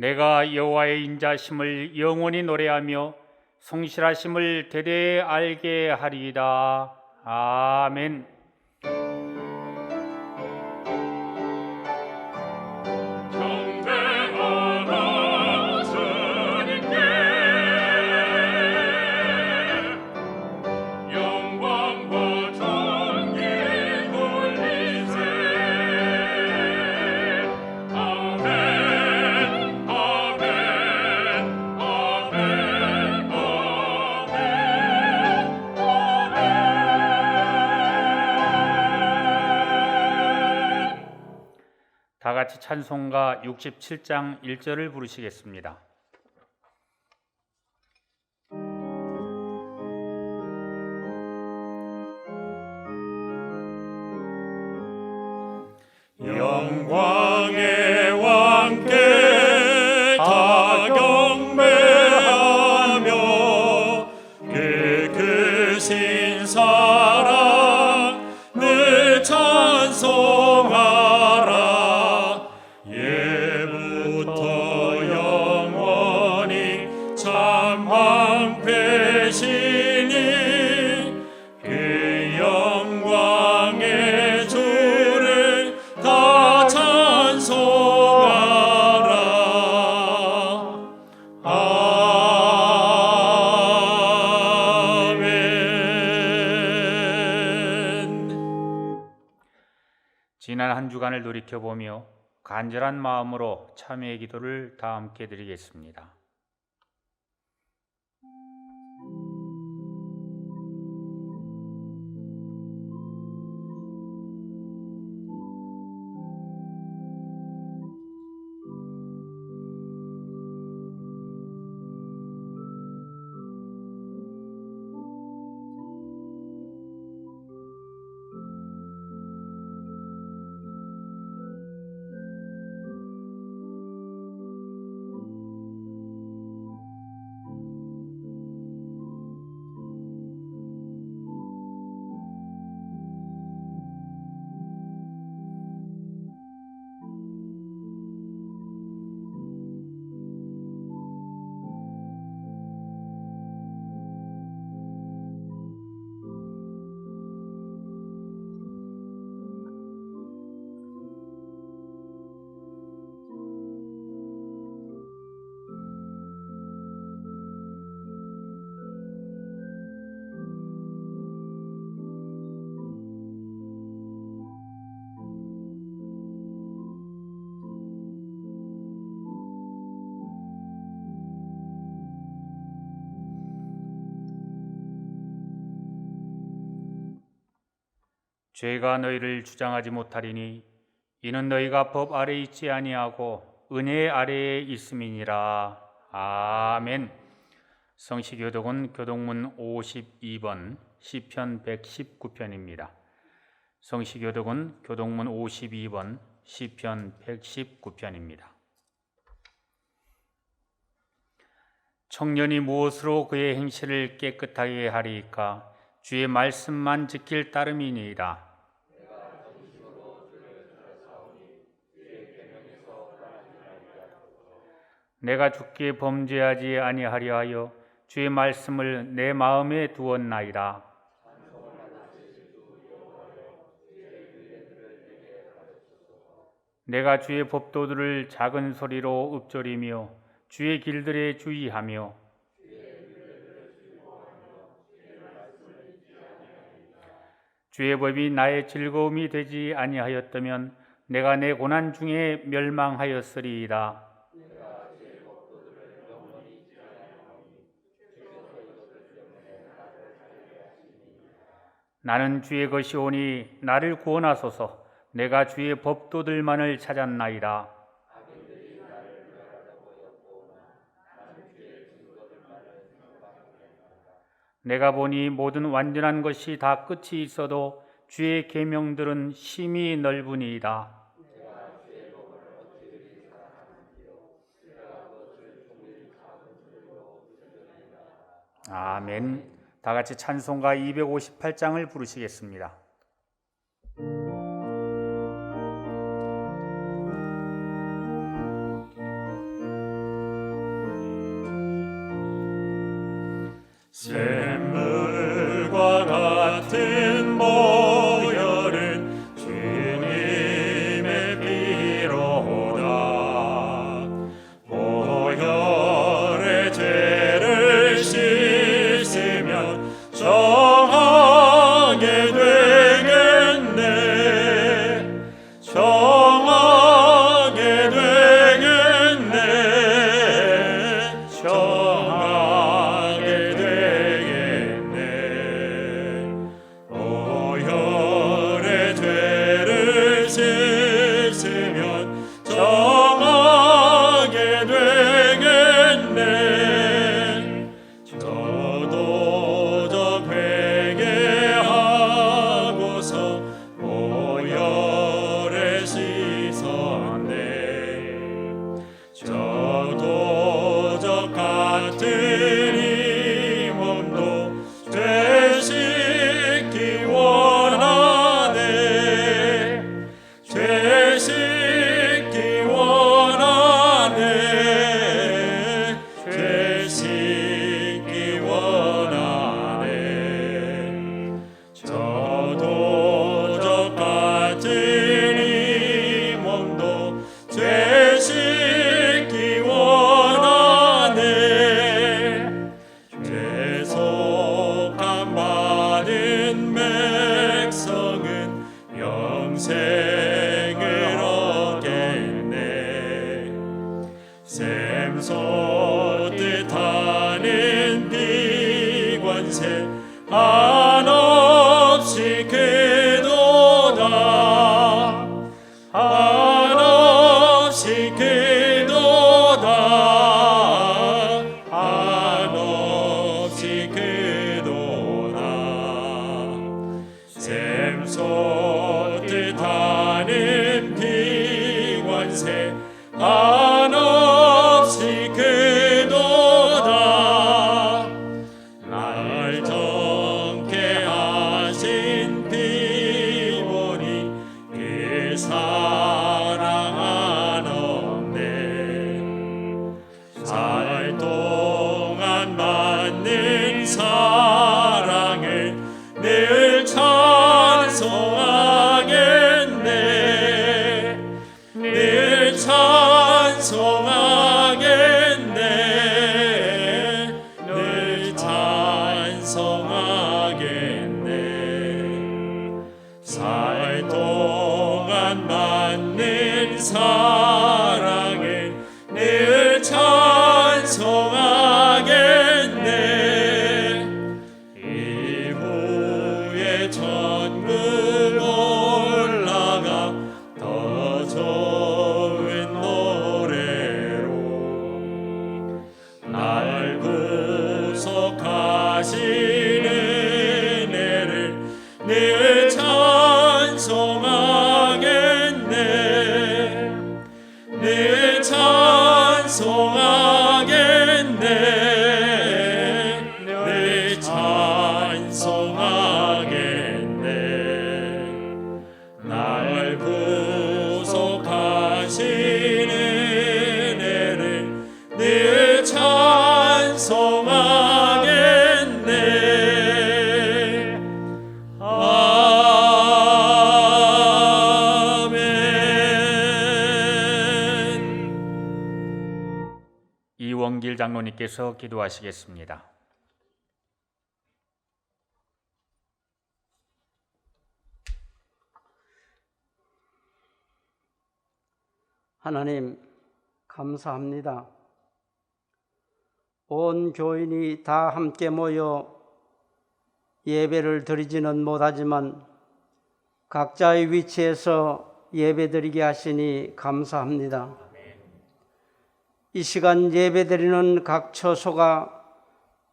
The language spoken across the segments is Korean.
내가 여호와의 인자심을 영원히 노래하며 성실하심을 대대에 알게 하리이다. 아멘. 다 같이 찬송가 67장 1절을 부르시겠습니다. 영광의 왕께 다 경배하며 그 크신 사랑 늘 찬송하라. 예부터 영원히 참 방패시니 그 영광의 주를 다 찬송하라. 아멘. 지난 한 주간을 돌이켜보며 간절한 마음으로 참회의 기도를 다 함께 드리겠습니다. 죄가 너희를 주장하지 못하리니 이는 너희가 법 아래에 있지 아니하고 은혜 아래에 있음이니라. 아멘. 성시교독은 교독문 52번 시편 119편입니다. 성시교독은 교독문 52번 시편 119편입니다. 청년이 무엇으로 그의 행실을 깨끗하게 하리이까? 주의 말씀만 지킬 따름이니이다. 내가 주께 범죄하지 아니하려 하여 주의 말씀을 내 마음에 두었나이다. 내가 주의 법도들을 작은 소리로 읊조리며 주의 길들에 주의하며 주의 법이 나의 즐거움이 되지 아니하였다면 내가 내 고난 중에 멸망하였으리이다. 나는 주의 것이오니 나를 구원하소서. 내가 주의 법도들만을 찾았나이다. 내가 보니 모든 완전한 것이 다 끝이 있어도 주의 계명들은 심히 넓으니이다. 아멘. 다 같이 찬송가 258장을 부르시겠습니다. 샘물과 같은 보혈은 주님의 피로다. 보혈의 죄를 씻으면 정하게 되겠네. 정하게 되겠네. 정하게 되겠네. 보혈의 죄를 씻으면 정하게 되겠네. 저도 회개하고서 보혈에 씻었네. 저도 같은 이 몸도 죄 씻기 원하네. 죄 씻기 원하네. 죄 씻기 원하네. 저도 같은 이 몸도 죄 씻기 원하네. 죄속함 받은 백성은 영생을 얻겠네. 샘 솟듯 하는 비관세 한없이 크도다. 한없이 크도다. 한없이 크도다. 샘 솟듯 하는 비관세 한없이 크도다. 날 정케 하신 피 보니 그 사랑 한없네. 살 동안 받는 사랑을 늘 찬송하겠네. 늘 찬송하겠네. 늘 찬송하겠네. 살 동안 받는 사랑을 늘 찬송하겠네. 이후에 천국 올라가 더 좋은 노래로 날 구속하신 은혜를 늘 찬송하겠네. 늘 찬송하겠네. 늘 찬송하겠네. 날 구속하신 은혜를 늘 찬송하겠네. 아멘. 이원길 장로님께서 기도하시겠습니다. 하나님 감사합니다. 온 교인이 다 함께 모여 예배를 드리지는 못하지만 각자의 위치에서 예배드리게 하시니 감사합니다. 이 시간 예배드리는 각 처소가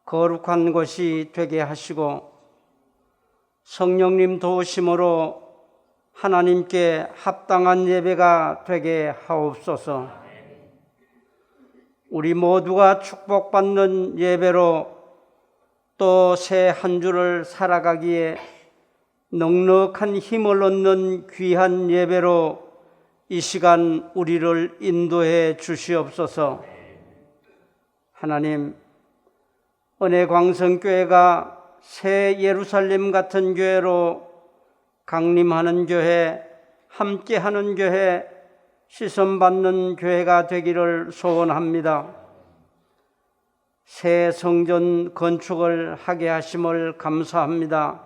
거룩한 곳이 되게 하시고 성령님 도우심으로 하나님께 합당한 예배가 되게 하옵소서. 우리 모두가 축복받는 예배로 또 새 한 주를 살아가기에 넉넉한 힘을 얻는 귀한 예배로 이 시간 우리를 인도해 주시옵소서. 하나님, 은혜광성교회가 새 예루살렘 같은 교회로 강림하는 교회, 함께하는 교회, 시선받는 교회가 되기를 소원합니다. 새 성전 건축을 하게 하심을 감사합니다.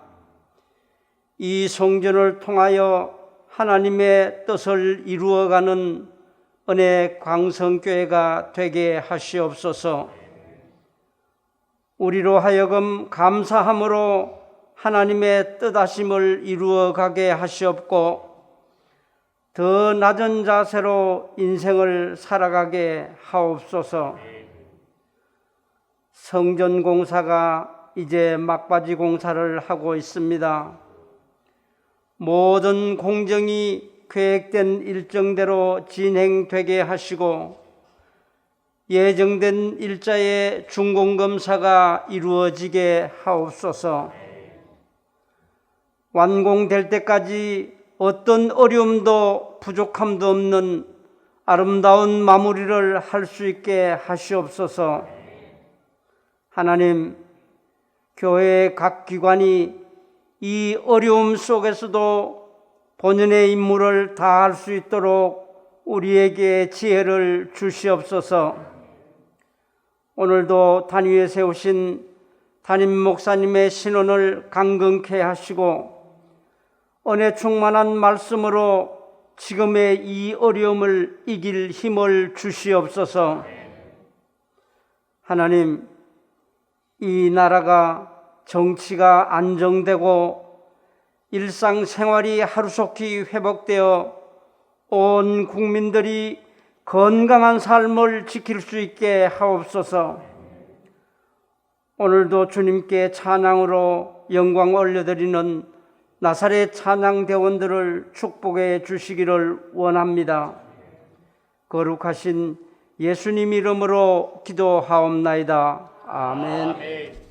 이 성전을 통하여 하나님의 뜻을 이루어가는 은혜광성교회가 되게 하시옵소서. 우리로 하여금 감사함으로 하나님의 뜻하심을 이루어가게 하시옵고 더 낮은 자세로 인생을 살아가게 하옵소서. 성전 공사가 이제 막바지 공사를 하고 있습니다. 모든 공정이 계획된 일정대로 진행되게 하시고 예정된 일자의 준공검사가 이루어지게 하옵소서. 완공될 때까지 어떤 어려움도 부족함도 없는 아름다운 마무리를 할 수 있게 하시옵소서. 하나님, 교회의 각 기관이 이 어려움 속에서도 본연의 임무를 다할 수 있도록 우리에게 지혜를 주시옵소서. 오늘도 단위에 세우신 담임 목사님의 신원을 강건케 하시고 은혜 충만한 말씀으로 지금의 이 어려움을 이길 힘을 주시옵소서. 하나님, 이 나라가 정치가 안정되고 일상생활이 하루속히 회복되어 온 국민들이 건강한 삶을 지킬 수 있게 하옵소서. 오늘도 주님께 찬양으로 영광 올려드리는 나사렛 찬양대원들을 축복해 주시기를 원합니다. 거룩하신 예수님 이름으로 기도하옵나이다. 아멘.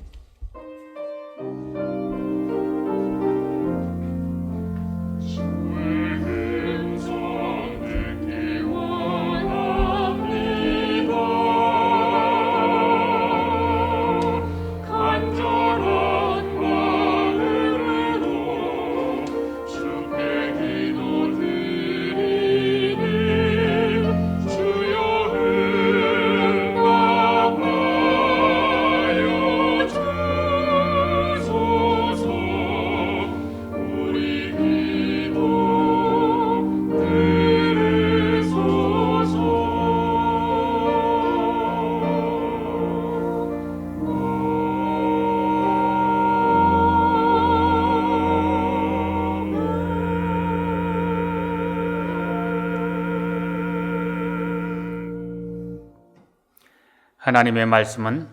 하나님의 말씀은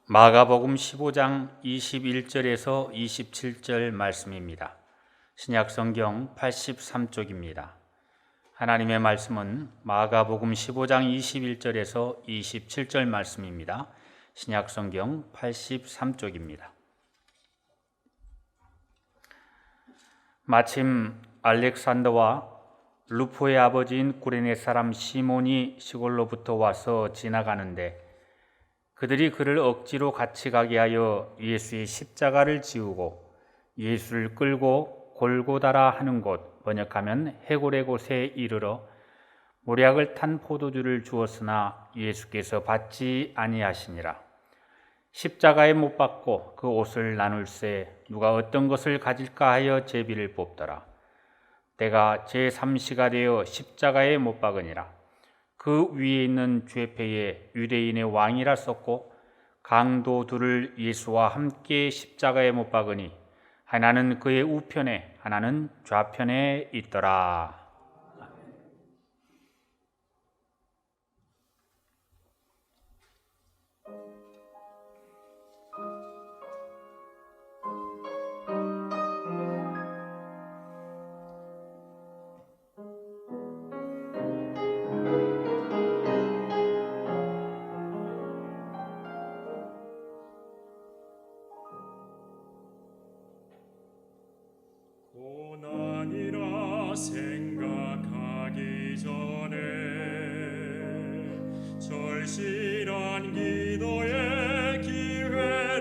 마가복음 15장 21절에서 27절 말씀입니다. 신약성경 83쪽입니다. 하나님의 말씀은 마가복음 15장 21절에서 27절 말씀입니다. 신약성경 83쪽입니다. 마침 알렉산더와 루포의 아버지인 구레네 사람 시몬이 시골로부터 와서 지나가는데 그들이 그를 억지로 같이 가게 하여 예수의 십자가를 지우고 예수를 끌고 골고다라 하는 곳, 번역하면 해골의 곳에 이르러 모략을 탄 포도주를 주었으나 예수께서 받지 아니하시니라. 십자가에 못 박고 그 옷을 나눌새 누가 어떤 것을 가질까 하여 제비를 뽑더라. 때가 제3시가 되어 십자가에 못 박으니라. 그 위에 있는 죄패에 유대인의 왕이라 썼고 강도 둘을 예수와 함께 십자가에 못 박으니 하나는 그의 우편에 하나는 좌편에 있더라. 고난이라 생각하기 전에 절실한 기도의 기회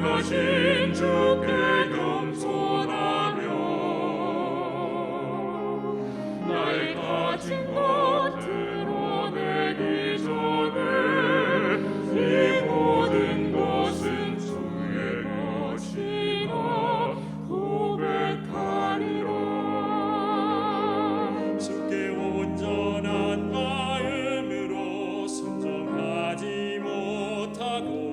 행하신 주께 겸손하며 나의 가진 것 드러내기 전에 이 모든 것은 주의 것이라 고백하리라. 주께 온전한 마음으로 순종하지 못하고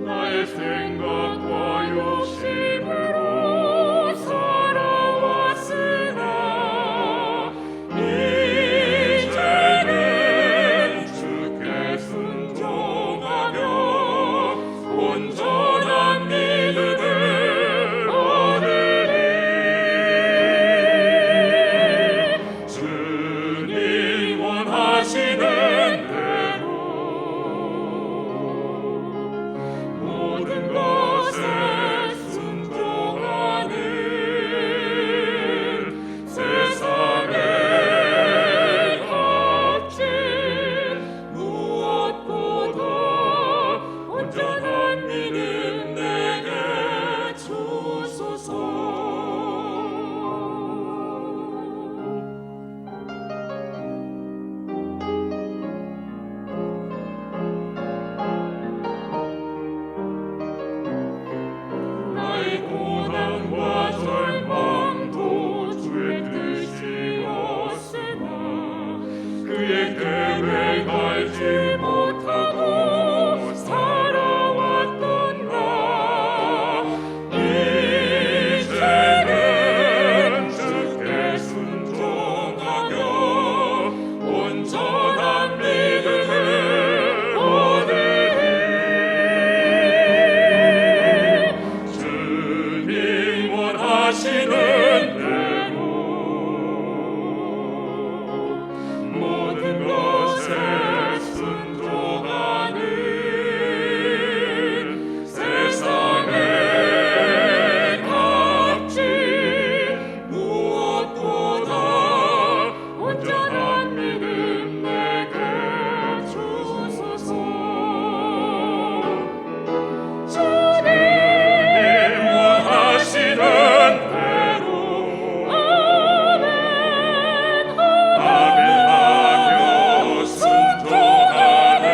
나의 생각과 욕심으로 살아왔으나 이제는 주께 순종하며 온전한 믿음을 얻으리. 주님 원하시는 대로 모든 것에 순종하는 세상의 값진 무엇보다 온전한 믿음 내게 주소서. 나의 고난과 절망도 주의 뜻이었으나 그의 계획 알지 못하고 살아왔던 나 이제는 주께 순종하며 온전한 믿음을 얻으리. 주님 원하시는 대로 모든 것에 순종하는 세상의 값진 무엇보다 온전한 믿음 내게 주소서. 주님 원하시는 대로 아멘하며 순종하는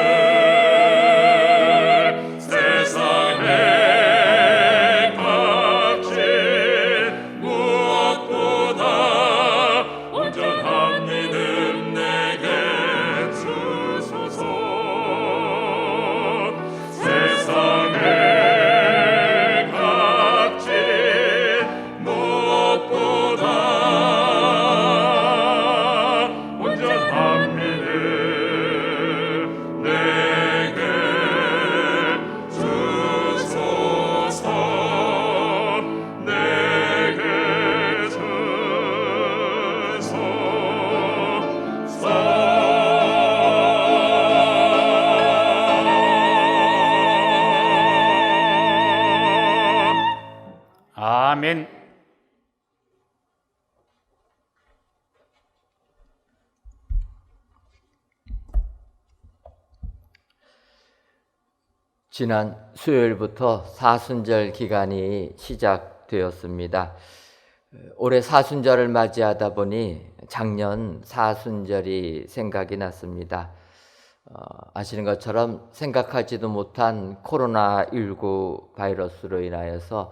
세상의 값진 무엇보다 온전한 믿음 내게 주소서. 세상의 값진 무엇보다 온전한 믿음 내게 주소서. 내게 주소서. 아멘. 지난 수요일부터 사순절 기간이 시작되었습니다. 올해 사순절을 맞이하다 보니 작년 사순절이 생각이 났습니다. 아시는 것처럼 생각하지도 못한 코로나19 바이러스로 인하여서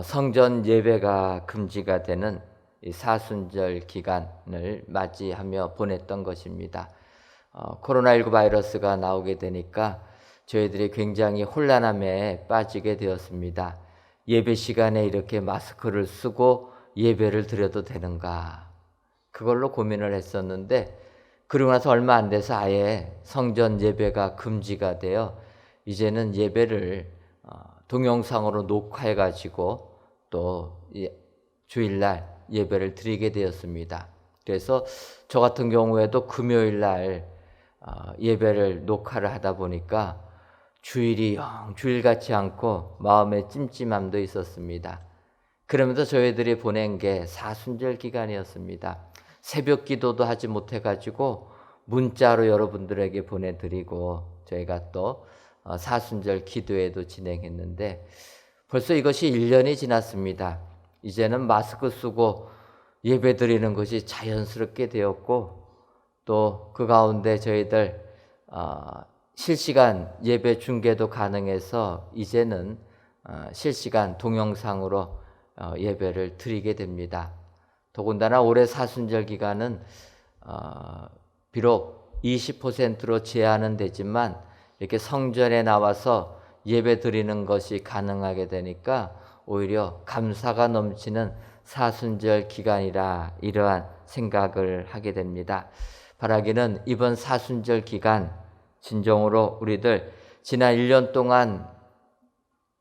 성전 예배가 금지가 되는 이 사순절 기간을 맞이하며 보냈던 것입니다. 코로나19 바이러스가 나오게 되니까 저희들이 굉장히 혼란함에 빠지게 되었습니다. 예배 시간에 이렇게 마스크를 쓰고 예배를 드려도 되는가? 그걸로 고민을 했었는데 그러고 나서 얼마 안 돼서 아예 성전 예배가 금지가 되어 이제는 예배를 동영상으로 녹화해가지고 또 주일날 예배를 드리게 되었습니다. 그래서 저 같은 경우에도 금요일날 예배를 녹화를 하다 보니까 주일이 영 주일 같지 않고 마음에 찜찜함도 있었습니다. 그러면서 저희들이 보낸 게 사순절 기간이었습니다. 새벽 기도도 하지 못해가지고 문자로 여러분들에게 보내드리고 저희가 또 사순절 기도회도 진행했는데 벌써 이것이 1년이 지났습니다. 이제는 마스크 쓰고 예배 드리는 것이 자연스럽게 되었고 또 그 가운데 저희들 실시간 예배 중계도 가능해서 이제는 실시간 동영상으로 예배를 드리게 됩니다. 더군다나 올해 사순절 기간은 비록 20%로 제한은 되지만 이렇게 성전에 나와서 예배 드리는 것이 가능하게 되니까 오히려 감사가 넘치는 사순절 기간이라 이러한 생각을 하게 됩니다. 바라기는 이번 사순절 기간 진정으로 우리들 지난 1년 동안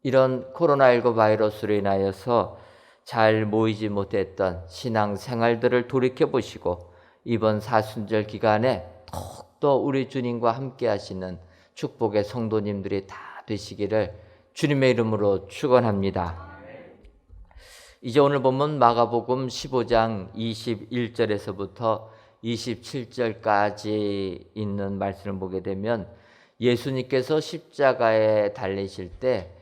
이런 코로나19 바이러스로 인하여서 잘 모이지 못했던 신앙 생활들을 돌이켜보시고 이번 사순절 기간에 더욱더 우리 주님과 함께 하시는 축복의 성도님들이 다 되시기를 주님의 이름으로 축원합니다. 이제 오늘 본문 마가복음 15장 21절에서부터 27절까지 있는 말씀을 보게 되면 예수님께서 십자가에 달리실 때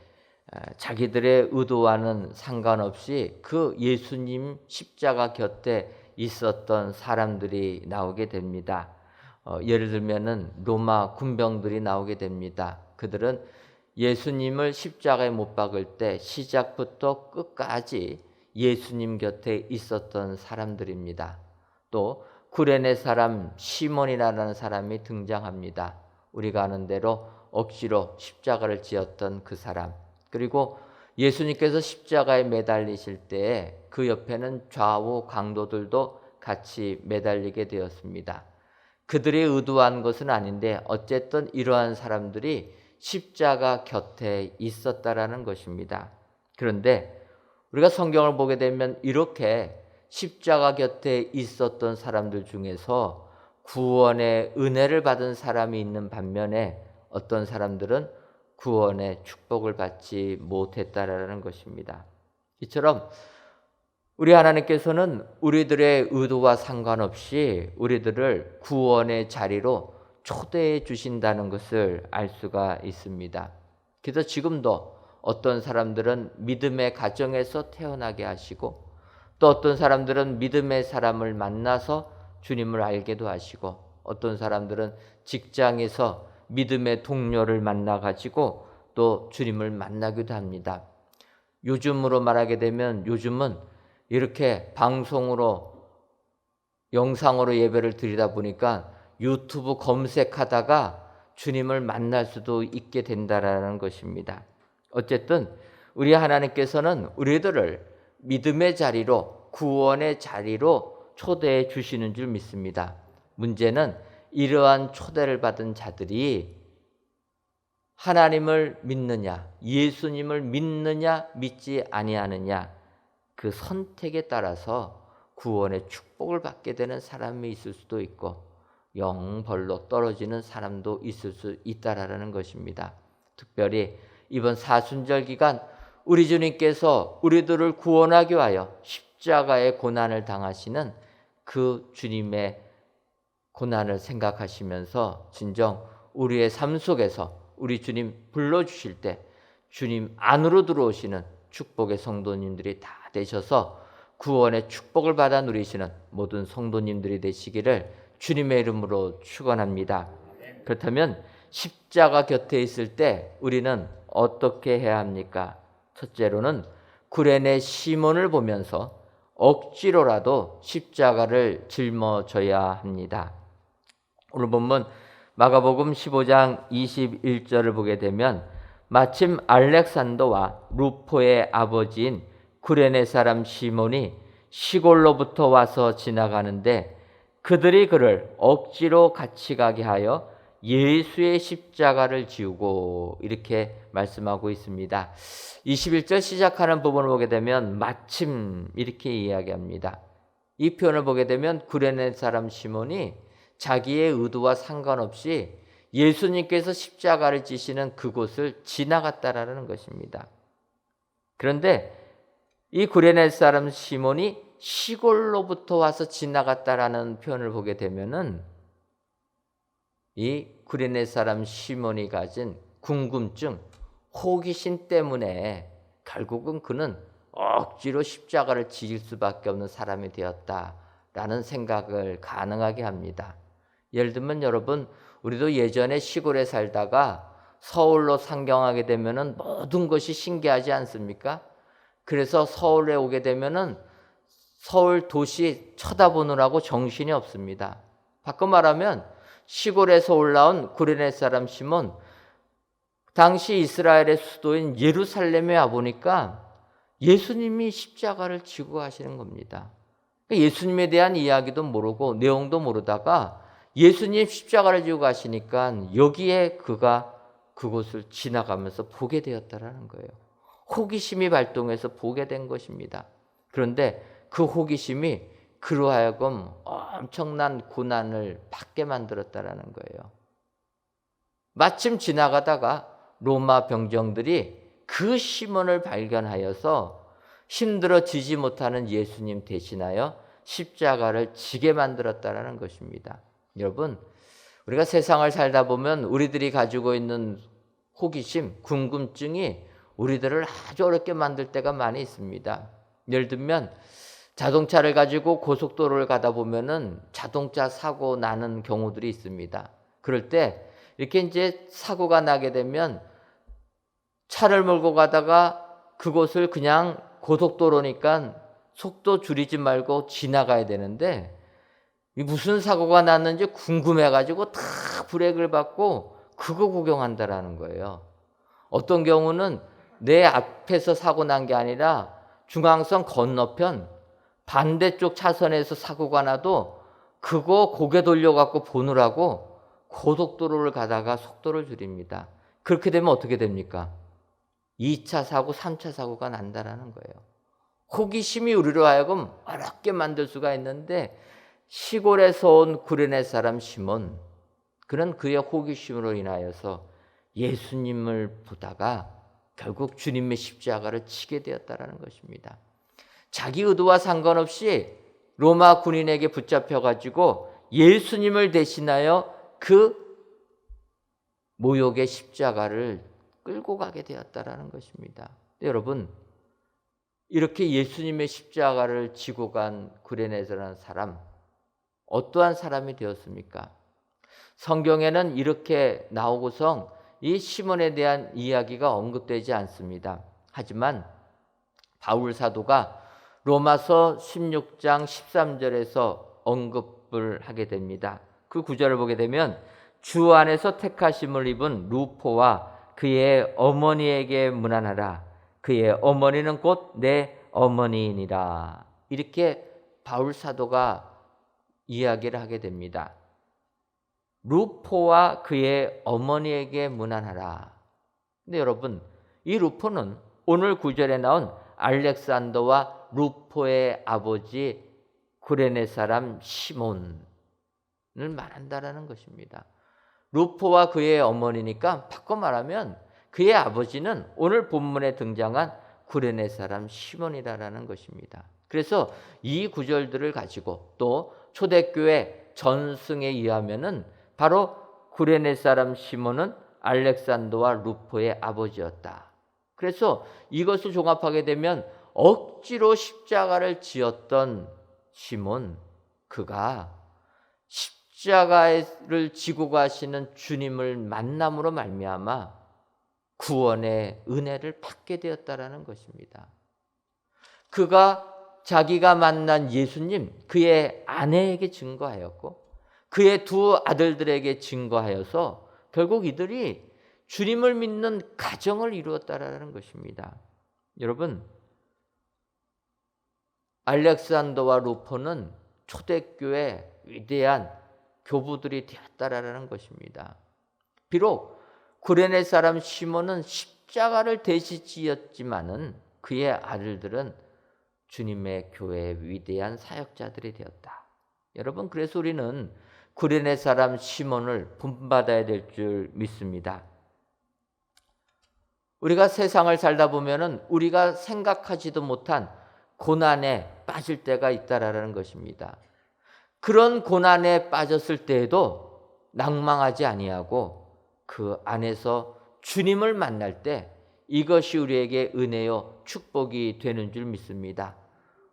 자기들의 의도와는 상관없이 그 예수님 십자가 곁에 있었던 사람들이 나오게 됩니다. 예를 들면은 로마 군병들이 나오게 됩니다. 그들은 예수님을 십자가에 못 박을 때 시작부터 끝까지 예수님 곁에 있었던 사람들입니다. 또 구레네 사람 시몬이라는 사람이 등장합니다. 우리가 아는 대로 억지로 십자가를 지었던 그 사람. 그리고 예수님께서 십자가에 매달리실 때에 그 옆에는 좌우 강도들도 같이 매달리게 되었습니다. 그들이 의도한 것은 아닌데 어쨌든 이러한 사람들이 십자가 곁에 있었다라는 것입니다. 그런데 우리가 성경을 보게 되면 이렇게 십자가 곁에 있었던 사람들 중에서 구원의 은혜를 받은 사람이 있는 반면에 어떤 사람들은 구원의 축복을 받지 못했다라는 것입니다. 이처럼 우리 하나님께서는 우리들의 의도와 상관없이 우리들을 구원의 자리로 초대해 주신다는 것을 알 수가 있습니다. 그래서 지금도 어떤 사람들은 믿음의 가정에서 태어나게 하시고 또 어떤 사람들은 믿음의 사람을 만나서 주님을 알게도 하시고 어떤 사람들은 직장에서 믿음의 동료를 만나가지고 또 주님을 만나기도 합니다. 요즘으로 말하게 되면 요즘은 이렇게 방송으로 영상으로 예배를 드리다 보니까 유튜브 검색하다가 주님을 만날 수도 있게 된다라는 것입니다. 어쨌든 우리 하나님께서는 우리들을 믿음의 자리로 구원의 자리로 초대해 주시는 줄 믿습니다. 문제는 이러한 초대를 받은 자들이 하나님을 믿느냐, 예수님을 믿느냐, 믿지 아니하느냐 그 선택에 따라서 구원의 축복을 받게 되는 사람이 있을 수도 있고 영 벌로 떨어지는 사람도 있을 수 있다라는 것입니다. 특별히 이번 사순절 기간 우리 주님께서 우리들을 구원하기 위하여 십자가의 고난을 당하시는 그 주님의 고난을 생각하시면서 진정 우리의 삶 속에서 우리 주님 불러주실 때 주님 안으로 들어오시는 축복의 성도님들이 다 되셔서 구원의 축복을 받아 누리시는 모든 성도님들이 되시기를 주님의 이름으로 축원합니다. 그렇다면 십자가 곁에 있을 때 우리는 어떻게 해야 합니까? 첫째로는 구레네 시몬을 보면서 억지로라도 십자가를 짊어져야 합니다. 오늘 본문 마가복음 15장 21절을 보게 되면 마침 알렉산더와 루포의 아버지인 구레네 사람 시몬이 시골로부터 와서 지나가는데 그들이 그를 억지로 같이 가게 하여 예수의 십자가를 지우고 이렇게 말씀하고 있습니다. 21절 시작하는 부분을 보게 되면 마침 이렇게 이야기합니다. 이 표현을 보게 되면 구레네 사람 시몬이 자기의 의도와 상관없이 예수님께서 십자가를 지시는 그곳을 지나갔다라는 것입니다. 그런데 이 구레네 사람 시몬이 시골로부터 와서 지나갔다라는 표현을 보게 되면은 이 구레네 사람 시몬이 가진 궁금증, 호기심 때문에 결국은 그는 억지로 십자가를 지을 수밖에 없는 사람이 되었다라는 생각을 가능하게 합니다. 예를 들면 여러분, 우리도 예전에 시골에 살다가 서울로 상경하게 되면은 모든 것이 신기하지 않습니까? 그래서 서울에 오게 되면은 서울 도시 쳐다보느라고 정신이 없습니다. 바꿔 말하면 시골에서 올라온 구레네 사람 시몬, 당시 이스라엘의 수도인 예루살렘에 와보니까 예수님이 십자가를 지고 가시는 겁니다. 예수님에 대한 이야기도 모르고 내용도 모르다가 예수님 십자가를 지고 가시니까 여기에 그가 그곳을 지나가면서 보게 되었다라는 거예요. 호기심이 발동해서 보게 된 것입니다. 그런데 그 호기심이 그로 하여금 엄청난 고난을 받게 만들었다라는 거예요. 마침 지나가다가 로마 병정들이 그 시몬을 발견하여서 힘들어지지 못하는 예수님 대신하여 십자가를 지게 만들었다라는 것입니다. 여러분, 우리가 세상을 살다 보면 우리들이 가지고 있는 호기심, 궁금증이 우리들을 아주 어렵게 만들 때가 많이 있습니다. 예를 들면 자동차를 가지고 고속도로를 가다 보면은 자동차 사고 나는 경우들이 있습니다. 그럴 때 이렇게 이제 사고가 나게 되면 차를 몰고 가다가 그곳을 그냥 고속도로니까 속도 줄이지 말고 지나가야 되는데 무슨 사고가 났는지 궁금해가지고 다 브레이크를 밟고 그거 구경한다라는 거예요. 어떤 경우는 내 앞에서 사고 난 게 아니라 중앙선 건너편 반대쪽 차선에서 사고가 나도 그거 고개 돌려갖고 보느라고 고속도로를 가다가 속도를 줄입니다. 그렇게 되면 어떻게 됩니까? 2차 사고, 3차 사고가 난다라는 거예요. 호기심이 우리로 하여금 어렵게 만들 수가 있는데 시골에서 온 구레네 사람 시몬, 그는 그의 호기심으로 인하여서 예수님을 보다가 결국 주님의 십자가를 지게 되었다라는 것입니다. 자기 의도와 상관없이 로마 군인에게 붙잡혀가지고 예수님을 대신하여 그 모욕의 십자가를 끌고 가게 되었다라는 것입니다. 여러분, 이렇게 예수님의 십자가를 지고 간 구레네라는 사람, 어떠한 사람이 되었습니까? 성경에는 이렇게 나오고서 이 시몬에 대한 이야기가 언급되지 않습니다. 하지만 바울 사도가 로마서 16장 13절에서 언급을 하게 됩니다. 그 구절을 보게 되면 주 안에서 택하심을 입은 루포와 그의 어머니에게 문안하라. 그의 어머니는 곧 내 어머니이니라. 이렇게 바울 사도가 이야기를 하게 됩니다. 루포와 그의 어머니에게 문안하라. 근데 여러분, 이 루포는 오늘 구절에 나온 알렉산더와 루포의 아버지 구레네 사람 시몬을 말한다라는 것입니다. 루포와 그의 어머니니까 바꿔 말하면 그의 아버지는 오늘 본문에 등장한 구레네 사람 시몬이라는 것입니다. 그래서 이 구절들을 가지고 또 초대교회 전승에 의하면은 바로 구레네 사람 시몬은 알렉산더와 루포의 아버지였다. 그래서 이것을 종합하게 되면 억지로 십자가를 지었던 시몬, 그가 십자가를 지고 가시는 주님을 만남으로 말미암아 구원의 은혜를 받게 되었다라는 것입니다. 그가 자기가 만난 예수님, 그의 아내에게 증거하였고 그의 두 아들들에게 증거하여서 결국 이들이 주님을 믿는 가정을 이루었다라는 것입니다. 여러분, 알렉산더와 루포는 초대교회 위대한 교부들이 되었다라는 것입니다. 비록 구레네 사람 시몬은 십자가를 대신 지었지만은 그의 아들들은 주님의 교회의 위대한 사역자들이 되었다. 여러분, 그래서 우리는 구레네 사람 시몬을 본받아야 될 줄 믿습니다. 우리가 세상을 살다 보면은 우리가 생각하지도 못한 고난에 빠질 때가 있다라는 것입니다. 그런 고난에 빠졌을 때에도 낭망하지 아니하고 그 안에서 주님을 만날 때 이것이 우리에게 은혜요 축복이 되는 줄 믿습니다.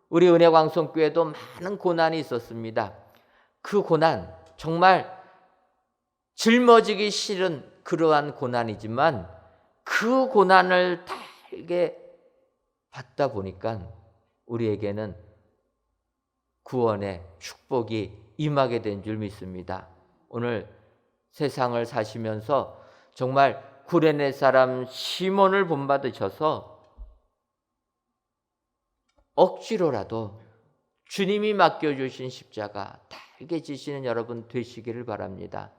우리 은혜광성교회도 많은 고난이 있었습니다. 그 고난, 정말 짊어지기 싫은 그러한 고난이지만 그 고난을 달게 받다 보니까 우리에게는 구원의 축복이 임하게 된 줄 믿습니다. 오늘 세상을 사시면서 정말 구레네 사람 시몬을 본받으셔서 억지로라도 주님이 맡겨주신 십자가 달게 지시는 여러분 되시기를 바랍니다.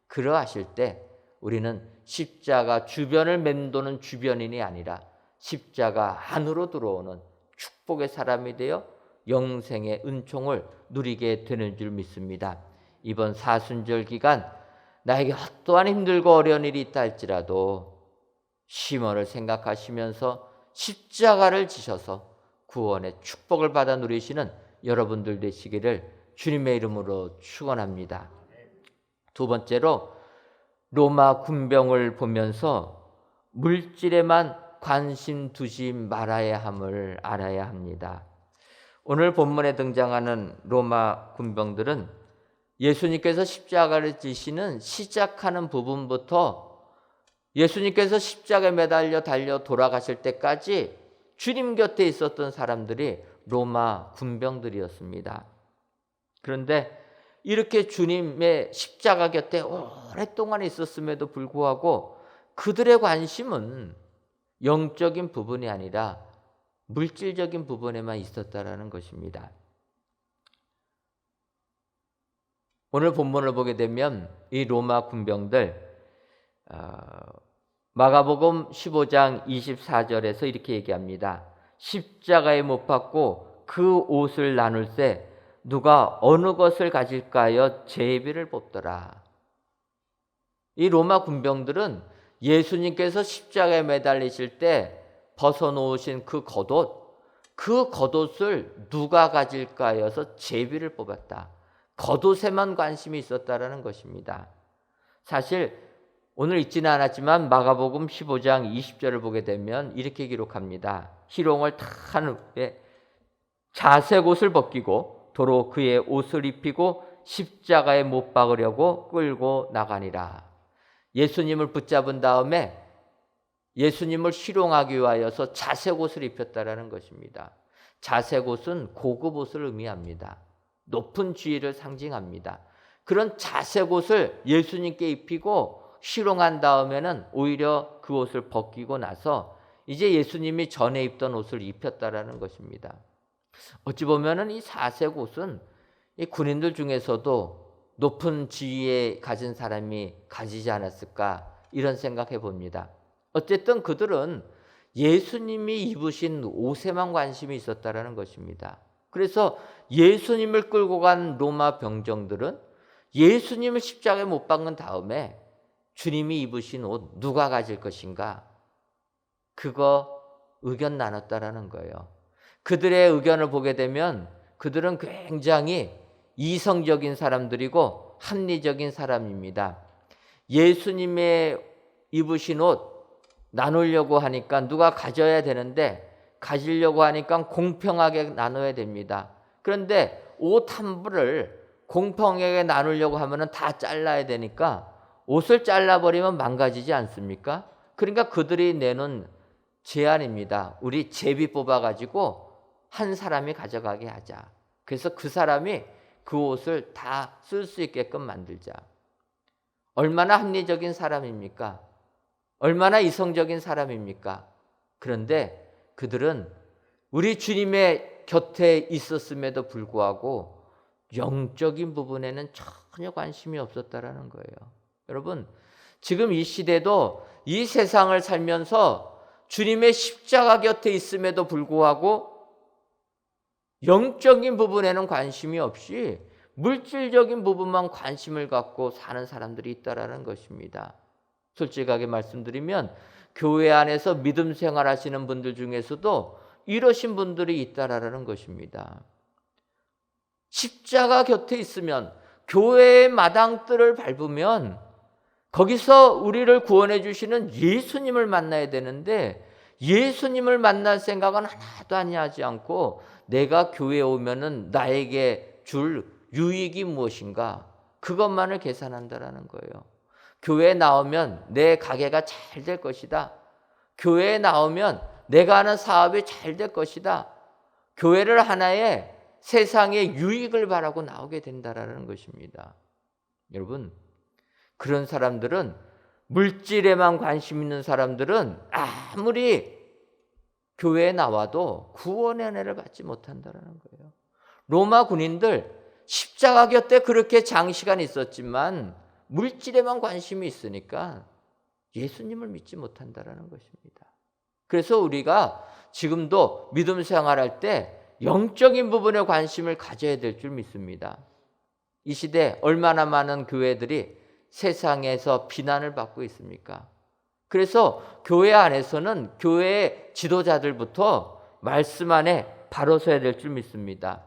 그러하실 때 우리는 십자가 주변을 맴도는 주변인이 아니라 십자가 안으로 들어오는 축복의 사람이 되어 영생의 은총을 누리게 되는 줄 믿습니다. 이번 사순절 기간 나에게 어떠한 힘들고 어려운 일이 있다 할지라도 시몬을 생각하시면서 십자가를 지셔서 구원의 축복을 받아 누리시는 여러분들 되시기를 주님의 이름으로 축원합니다. 두 번째로 로마 군병을 보면서 물질에만 관심 두지 말아야 함을 알아야 합니다. 오늘 본문에 등장하는 로마 군병들은 예수님께서 십자가를 지시는 시작하는 부분부터 예수님께서 십자가에 매달려 달려 돌아가실 때까지 주님 곁에 있었던 사람들이 로마 군병들이었습니다. 그런데 이렇게 주님의 십자가 곁에 오랫동안 있었음에도 불구하고 그들의 관심은 영적인 부분이 아니라 물질적인 부분에만 있었다라는 것입니다. 오늘 본문을 보게 되면 이 로마 군병들 마가복음 15장 24절에서 이렇게 얘기합니다. 십자가에 못 박고 그 옷을 나눌 때 누가 어느 것을 가질까 하여 제비를 뽑더라. 이 로마 군병들은 예수님께서 십자가에 매달리실 때 벗어놓으신 그 겉옷을 누가 가질까 하여서 제비를 뽑았다. 겉옷에만 관심이 있었다라는 것입니다. 사실 오늘 읽지는 않았지만 마가복음 15장 20절을 보게 되면 이렇게 기록합니다. 희롱을 다 한 후에 자색 옷을 벗기고 도로 그의 옷을 입히고 십자가에 못 박으려고 끌고 나가니라. 예수님을 붙잡은 다음에 예수님을 희롱하기 위하여서 자색 옷을 입혔다라는 것입니다. 자색 옷은 고급 옷을 의미합니다. 높은 지위를 상징합니다. 그런 자색 옷을 예수님께 입히고 희롱한 다음에는 오히려 그 옷을 벗기고 나서 이제 예수님이 전에 입던 옷을 입혔다라는 것입니다. 어찌 보면은 이 자색 옷은 이 군인들 중에서도 높은 지위에 가진 사람이 가지지 않았을까 이런 생각해 봅니다. 어쨌든 그들은 예수님이 입으신 옷에만 관심이 있었다라는 것입니다. 그래서 예수님을 끌고 간 로마 병정들은 예수님을 십자가에 못 박은 다음에 주님이 입으신 옷 누가 가질 것인가? 그거 의견 나눴다라는 거예요. 그들의 의견을 보게 되면 그들은 굉장히 이성적인 사람들이고 합리적인 사람입니다. 예수님의 입으신 옷 나누려고 하니까 누가 가져야 되는데 가지려고 하니까 공평하게 나눠야 됩니다. 그런데 옷 한 벌을 공평하게 나누려고 하면 다 잘라야 되니까 옷을 잘라버리면 망가지지 않습니까? 그러니까 그들이 내놓은 제안입니다. 우리 제비 뽑아가지고 한 사람이 가져가게 하자. 그래서 그 사람이 그 옷을 다 쓸 수 있게끔 만들자. 얼마나 합리적인 사람입니까? 얼마나 이성적인 사람입니까? 그런데 그들은 우리 주님의 곁에 있었음에도 불구하고 영적인 부분에는 전혀 관심이 없었다라는 거예요. 여러분, 지금 이 시대도 이 세상을 살면서 주님의 십자가 곁에 있음에도 불구하고 영적인 부분에는 관심이 없이 물질적인 부분만 관심을 갖고 사는 사람들이 있다라는 것입니다. 솔직하게 말씀드리면 교회 안에서 믿음 생활하시는 분들 중에서도 이러신 분들이 있다라는 것입니다. 십자가 곁에 있으면 교회의 마당들을 밟으면 거기서 우리를 구원해 주시는 예수님을 만나야 되는데 예수님을 만날 생각은 하나도 하지 않고 내가 교회에 오면은 나에게 줄 유익이 무엇인가 그것만을 계산한다라는 거예요. 교회에 나오면 내 가게가 잘 될 것이다. 교회에 나오면 내가 하는 사업이 잘 될 것이다. 교회를 하나의 세상의 유익을 바라고 나오게 된다라는 것입니다. 여러분, 그런 사람들은 물질에만 관심 있는 사람들은 아무리 교회에 나와도 구원의 은혜를 받지 못한다는 거예요. 로마 군인들 십자가 곁에 그렇게 장시간 있었지만 물질에만 관심이 있으니까 예수님을 믿지 못한다는 것입니다. 그래서 우리가 지금도 믿음 생활할 때 영적인 부분에 관심을 가져야 될 줄 믿습니다. 이 시대 얼마나 많은 교회들이 세상에서 비난을 받고 있습니까? 그래서 교회 안에서는 교회의 지도자들부터 말씀 안에 바로 서야 될 줄 믿습니다.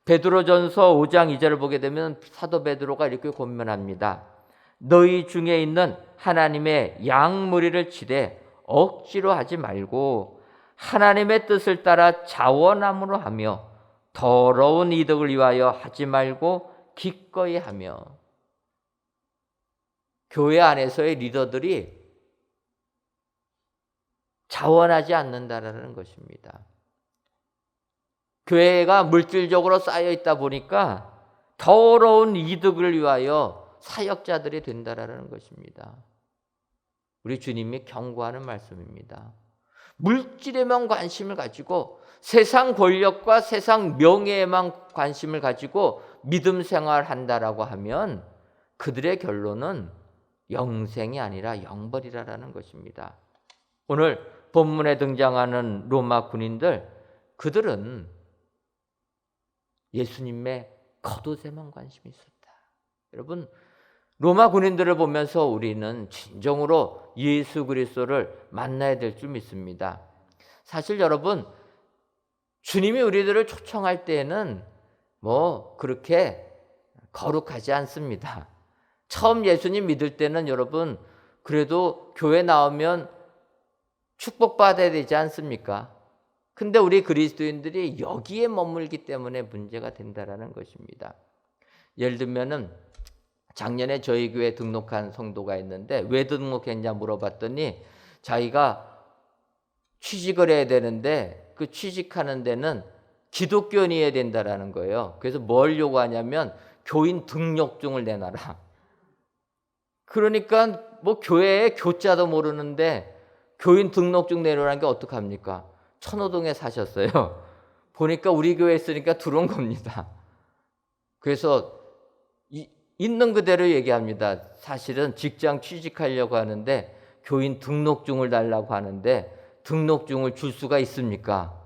베드로전서 5장 2절을 보게 되면 사도 베드로가 이렇게 권면합니다. 너희 중에 있는 하나님의 양무리를 치되 억지로 하지 말고 하나님의 뜻을 따라 자원함으로 하며 더러운 이득을 위하여 하지 말고 기꺼이 하며. 교회 안에서의 리더들이 자원하지 않는다는 것입니다. 교회가 물질적으로 쌓여 있다 보니까 더러운 이득을 위하여 사역자들이 된다라는 것입니다. 우리 주님이 경고하는 말씀입니다. 물질에만 관심을 가지고 세상 권력과 세상 명예에만 관심을 가지고 믿음 생활한다라고 하면 그들의 결론은 영생이 아니라 영벌이라는 것입니다. 오늘 본문에 등장하는 로마 군인들, 그들은 예수님의 겉옷에만 관심이 있었다. 여러분, 로마 군인들을 보면서 우리는 진정으로 예수 그리스도를 만나야 될 줄 믿습니다. 사실 여러분, 주님이 우리들을 초청할 때에는 그렇게 거룩하지 않습니다. 처음 예수님 믿을 때는 여러분 그래도 교회 나오면 축복받아야 되지 않습니까? 근데 우리 그리스도인들이 여기에 머물기 때문에 문제가 된다라는 것입니다. 예를 들면은 작년에 저희 교회에 등록한 성도가 있는데 왜 등록했냐 물어봤더니 자기가 취직을 해야 되는데 그 취직하는 데는 기독교인이어야 된다라는 거예요. 그래서 뭘 요구하냐면 교인 등록증을 내놔라. 그러니까 교회에 교자도 모르는데 교인 등록증 내놓으라는 게 어떡합니까? 천호동에 사셨어요. 보니까 우리 교회에 있으니까 들어온 겁니다. 그래서 있는 그대로 얘기합니다. 사실은 직장 취직하려고 하는데 교인 등록증을 달라고 하는데 등록증을 줄 수가 있습니까?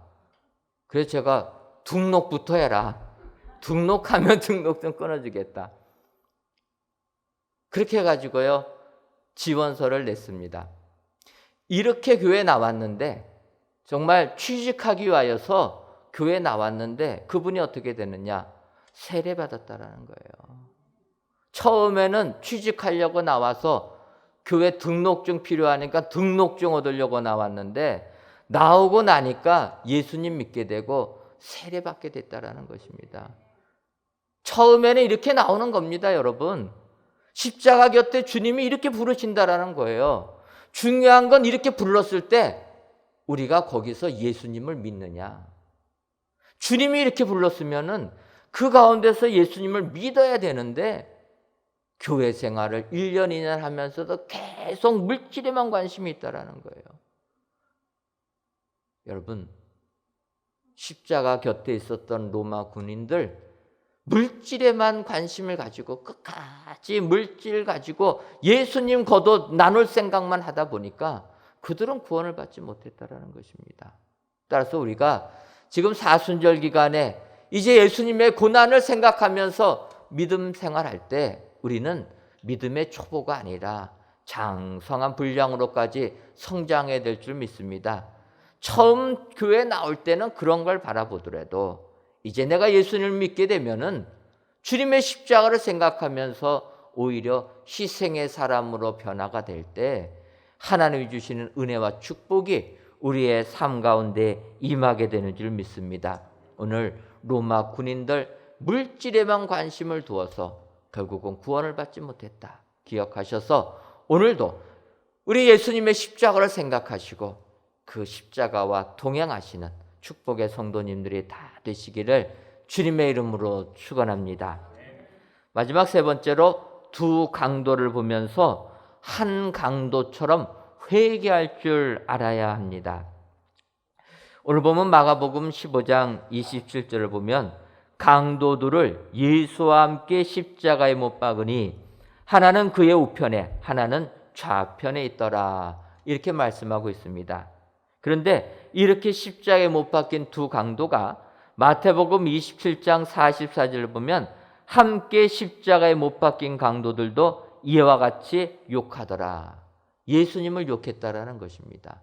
그래서 제가 등록부터 해라. 등록하면 등록증 끊어주겠다. 그렇게 해가지고요 지원서를 냈습니다. 이렇게 교회에 나왔는데 정말 취직하기 위하여서 교회에 나왔는데 그분이 어떻게 되느냐? 세례받았다라는 거예요. 처음에는 취직하려고 나와서 교회 등록증 필요하니까 등록증 얻으려고 나왔는데 나오고 나니까 예수님 믿게 되고 세례받게 됐다라는 것입니다. 처음에는 이렇게 나오는 겁니다, 여러분. 십자가 곁에 주님이 이렇게 부르신다라는 거예요. 중요한 건 이렇게 불렀을 때 우리가 거기서 예수님을 믿느냐. 주님이 이렇게 불렀으면은 그 가운데서 예수님을 믿어야 되는데 교회 생활을 1년, 2년 하면서도 계속 물질에만 관심이 있다라는 거예요. 여러분, 십자가 곁에 있었던 로마 군인들 물질에만 관심을 가지고 끝까지 물질 가지고 예수님 겉옷 나눌 생각만 하다 보니까 그들은 구원을 받지 못했다라는 것입니다. 따라서 우리가 지금 사순절 기간에 이제 예수님의 고난을 생각하면서 믿음 생활할 때 우리는 믿음의 초보가 아니라 장성한 분량으로까지 성장해야 될 줄 믿습니다. 처음 교회 나올 때는 그런 걸 바라보더라도 이제 내가 예수님을 믿게 되면은 주님의 십자가를 생각하면서 오히려 희생의 사람으로 변화가 될 때 하나님이 주시는 은혜와 축복이 우리의 삶 가운데 임하게 되는 줄 믿습니다. 오늘 로마 군인들 물질에만 관심을 두어서 결국은 구원을 받지 못했다 기억하셔서 오늘도 우리 예수님의 십자가를 생각하시고 그 십자가와 동행하시는 축복의 성도님들이 다 되시기를 주님의 이름으로 축원합니다. 마지막 세 번째로 두 강도를 보면서 한 강도처럼 회개할 줄 알아야 합니다. 오늘 보면 마가복음 15장 27절을 보면 강도들을 예수와 함께 십자가에 못 박으니 하나는 그의 우편에 하나는 좌편에 있더라 이렇게 말씀하고 있습니다. 그런데 이렇게 십자가에 못 박힌 두 강도가 마태복음 27장 44절을 보면 함께 십자가에 못 박힌 강도들도 이와 같이 욕하더라. 예수님을 욕했다라는 것입니다.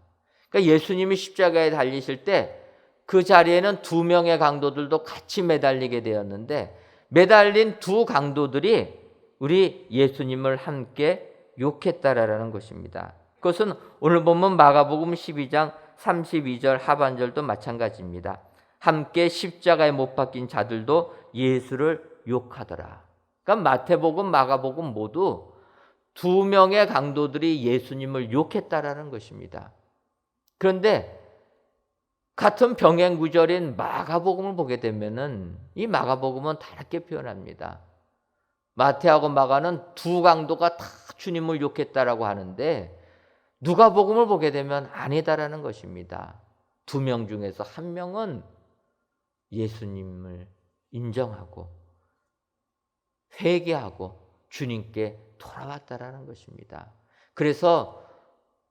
그러니까 예수님이 십자가에 달리실 때 그 자리에는 두 명의 강도들도 같이 매달리게 되었는데 매달린 두 강도들이 우리 예수님을 함께 욕했다라는 것입니다. 그것은 오늘 보면 마가복음 12장 32절 하반절도 마찬가지입니다. 함께 십자가에 못 박힌 자들도 예수를 욕하더라. 그러니까 마태복음, 마가복음 모두 두 명의 강도들이 예수님을 욕했다라는 것입니다. 그런데 같은 병행 구절인 마가복음을 보게 되면은 이 마가복음은 다르게 표현합니다. 마태하고 마가는 두 강도가 다 주님을 욕했다라고 하는데 누가복음을 보게 되면 아니다라는 것입니다. 두 명 중에서 한 명은 예수님을 인정하고 회개하고 주님께 돌아왔다라는 것입니다. 그래서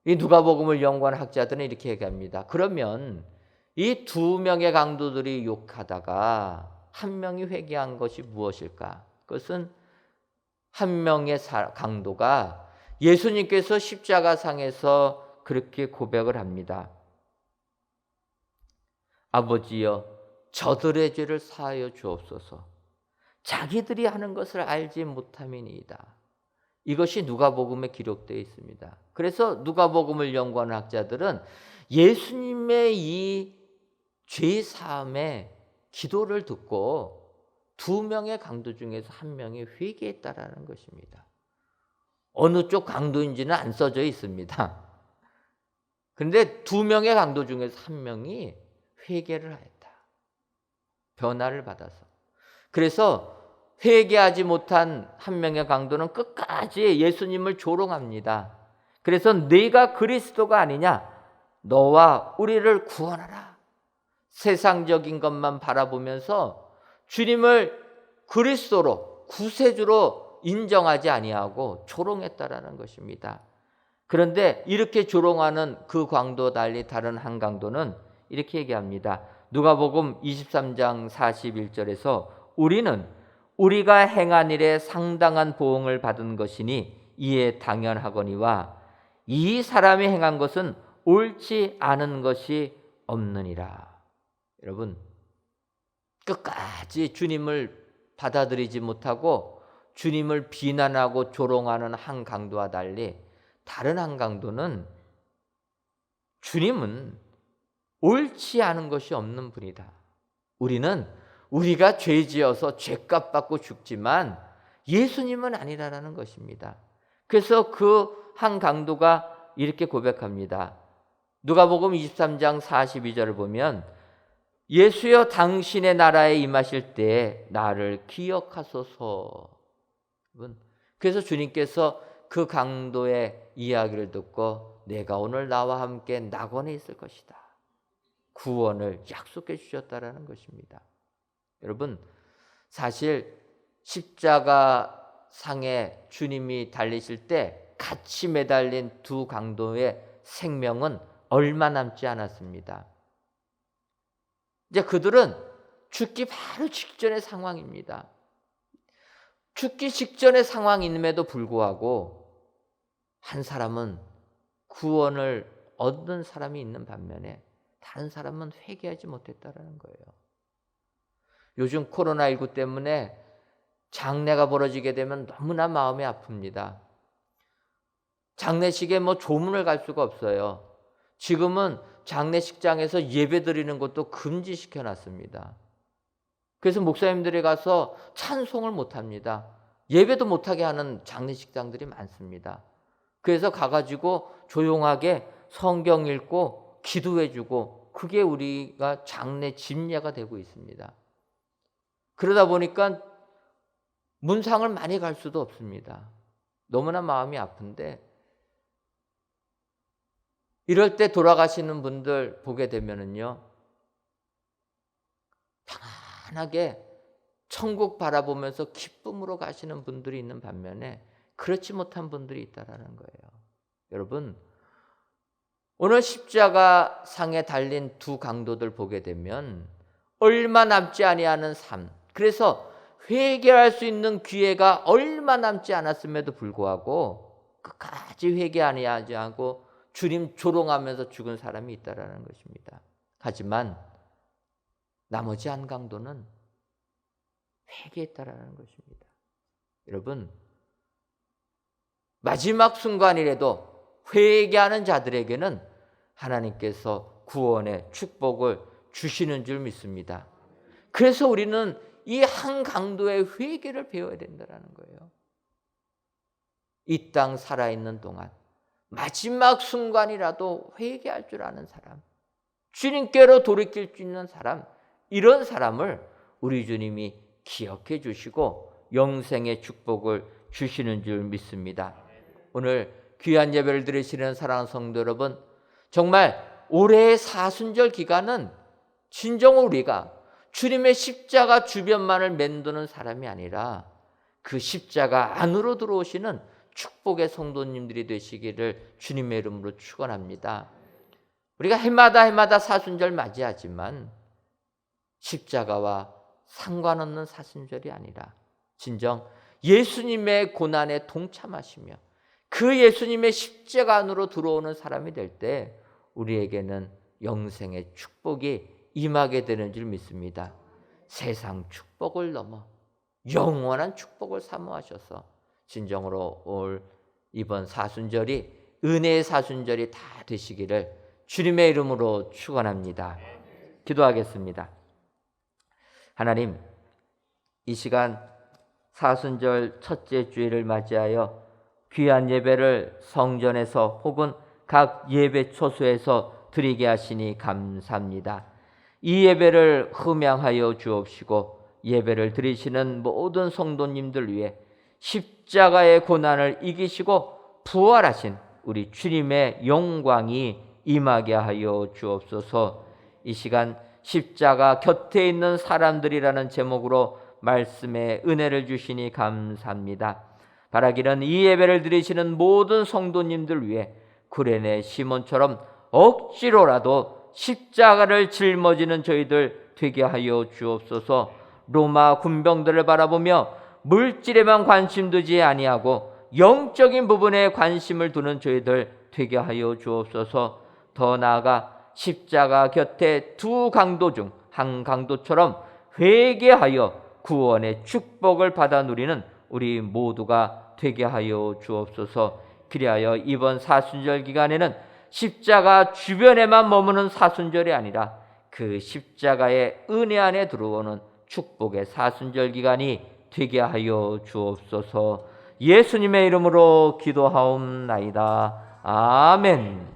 이 누가복음을 연구하는 학자들은 이렇게 얘기합니다. 그러면 이 두 명의 강도들이 욕하다가 한 명이 회개한 것이 무엇일까? 그것은 한 명의 강도가 예수님께서 십자가상에서 그렇게 고백을 합니다. 아버지여 저들의 죄를 사하여 주옵소서. 자기들이 하는 것을 알지 못함이니이다. 이것이 누가복음에 기록되어 있습니다. 그래서 누가복음을 연구하는 학자들은 예수님의 이 죄 사함의 기도를 듣고 두 명의 강도 중에서 한 명이 회개했다라는 것입니다. 어느 쪽 강도인지는 안 써져 있습니다. 그런데 두 명의 강도 중에서 한 명이 회개를 했다. 변화를 받아서. 그래서 회개하지 못한 한 명의 강도는 끝까지 예수님을 조롱합니다. 그래서 네가 그리스도가 아니냐? 너와 우리를 구원하라. 세상적인 것만 바라보면서 주님을 그리스도로 구세주로 인정하지 아니하고 조롱했다라는 것입니다. 그런데 이렇게 조롱하는 그 강도 달리 다른 한 강도는 이렇게 얘기합니다. 누가복음 23장 41절에서 우리는 우리가 행한 일에 상당한 보응을 받은 것이니 이에 당연하거니와 이 사람이 행한 것은 옳지 않은 것이 없느니라. 여러분, 끝까지 주님을 받아들이지 못하고 주님을 비난하고 조롱하는 한 강도와 달리 다른 한 강도는 주님은 옳지 않은 것이 없는 분이다. 우리는 우리가 죄지어서 죄값 받고 죽지만 예수님은 아니라는 것입니다. 그래서 그 한 강도가 이렇게 고백합니다. 누가복음 23장 42절을 보면 예수여 당신의 나라에 임하실 때 나를 기억하소서. 그래서 주님께서 그 강도의 이야기를 듣고 내가 오늘 나와 함께 낙원에 있을 것이다. 구원을 약속해 주셨다라는 것입니다. 여러분, 사실 십자가 상에 주님이 달리실 때 같이 매달린 두 강도의 생명은 얼마 남지 않았습니다. 이제 그들은 죽기 바로 직전의 상황입니다. 죽기 직전의 상황임에도 불구하고 한 사람은 구원을 얻는 사람이 있는 반면에 다른 사람은 회개하지 못했다는 거예요. 요즘 코로나19 때문에 장례가 벌어지게 되면 너무나 마음이 아픕니다. 장례식에 조문을 갈 수가 없어요. 지금은 장례식장에서 예배 드리는 것도 금지시켜 놨습니다. 그래서 목사님들이 가서 찬송을 못합니다. 예배도 못하게 하는 장례식장들이 많습니다. 그래서 가가지고 조용하게 성경 읽고 기도해주고, 그게 우리가 장례 집례가 되고 있습니다. 그러다 보니까 문상을 많이 갈 수도 없습니다. 너무나 마음이 아픈데, 이럴 때 돌아가시는 분들 보게 되면은요, 편안하게 천국 바라보면서 기쁨으로 가시는 분들이 있는 반면에 그렇지 못한 분들이 있다라는 거예요. 여러분, 오늘 십자가 상에 달린 두 강도들 보게 되면 얼마 남지 아니하는 삶, 그래서 회개할 수 있는 기회가 얼마 남지 않았음에도 불구하고 끝까지 회개 아니하지 않고 주님 조롱하면서 죽은 사람이 있다라는 것입니다. 하지만 나머지 한 강도는 회개했다라는 것입니다. 여러분, 마지막 순간이라도 회개하는 자들에게는 하나님께서 구원의 축복을 주시는 줄 믿습니다. 그래서 우리는 이 한 강도의 회개를 배워야 된다는 거예요. 이 땅 살아있는 동안 마지막 순간이라도 회개할 줄 아는 사람, 주님께로 돌이킬 수 있는 사람, 이런 사람을 우리 주님이 기억해 주시고 영생의 축복을 주시는 줄 믿습니다. 오늘 귀한 예배를 드리시는 사랑하는 성도 여러분, 정말 올해의 사순절 기간은 진정 우리가 주님의 십자가 주변만을 맴도는 사람이 아니라 그 십자가 안으로 들어오시는 축복의 성도님들이 되시기를 주님의 이름으로 축원합니다. 우리가 해마다 사순절 맞이하지만 십자가와 상관없는 사순절이 아니라 진정 예수님의 고난에 동참하시며 그 예수님의 십자가 안으로 들어오는 사람이 될 때 우리에게는 영생의 축복이 임하게 되는 줄 믿습니다. 세상 축복을 넘어 영원한 축복을 사모하셔서 진정으로 올 이번 사순절이 은혜의 사순절이 다 되시기를 주님의 이름으로 축원합니다. 기도하겠습니다. 하나님, 이 시간 사순절 첫째 주일을 맞이하여 귀한 예배를 성전에서 혹은 각 예배 초소에서 드리게 하시니 감사합니다. 이 예배를 흠양하여 주옵시고 예배를 드리시는 모든 성도님들 위해 십자가의 고난을 이기시고 부활하신 우리 주님의 영광이 임하게 하여 주옵소서. 이 시간 십자가 곁에 있는 사람들이라는 제목으로 말씀에 은혜를 주시니 감사합니다. 바라기는 이 예배를 드리시는 모든 성도님들 위해 구레네 시몬처럼 억지로라도 십자가를 짊어지는 저희들 되게 하여 주옵소서. 로마 군병들을 바라보며 물질에만 관심 두지 아니하고 영적인 부분에 관심을 두는 저희들 되게 하여 주옵소서. 더 나아가 십자가 곁에 두 강도 중 한 강도처럼 회개하여 구원의 축복을 받아 누리는 우리 모두가 되게 하여 주옵소서. 그리하여 이번 사순절 기간에는 십자가 주변에만 머무는 사순절이 아니라 그 십자가의 은혜 안에 들어오는 축복의 사순절 기간이 되게 하여 주옵소서. 예수님의 이름으로 기도하옵나이다. 아멘.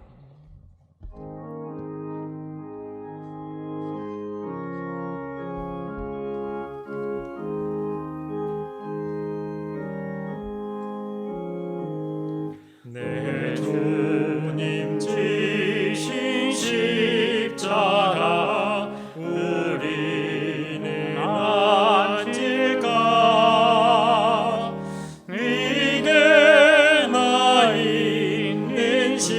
내 주님 지신 십자가 우리는 안질까? 이게 나 있는 십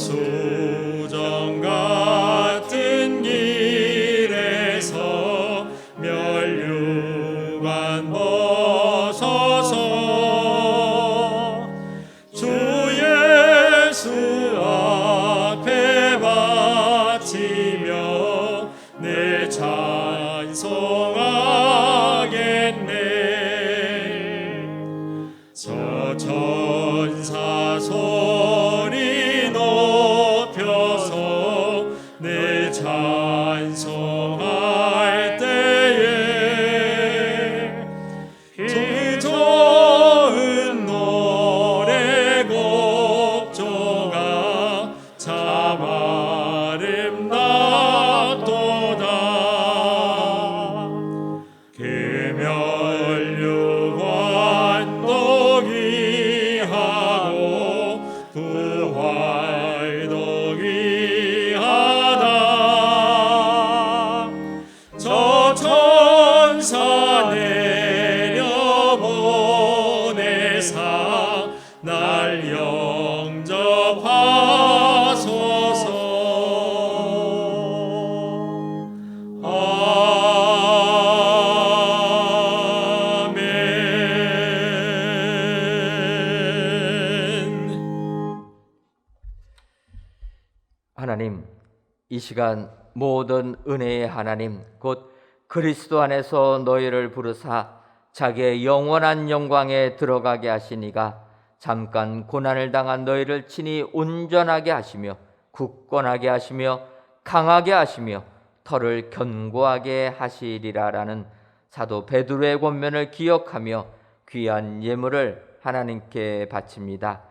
수정 같은 길에서 면류관 벗어서 주 예수 앞에 바치며 내 찬송하겠네. 저 천사 소리 높여서 내 찬송할 때에 그 좋은 노래곡조가 참 아름답도다. 금연류관 귀하고 부활도 귀하다. 저 천사 내려보내사 날 영접하소서. 하나님, 이 시간 모든 은혜의 하나님 곧 그리스도 안에서 너희를 부르사 자기의 영원한 영광에 들어가게 하시니가 잠깐 고난을 당한 너희를 친히 온전하게 하시며 굳건하게 하시며 강하게 하시며 털을 견고하게 하시리라라는 사도 베드로의 권면을 기억하며 귀한 예물을 하나님께 바칩니다.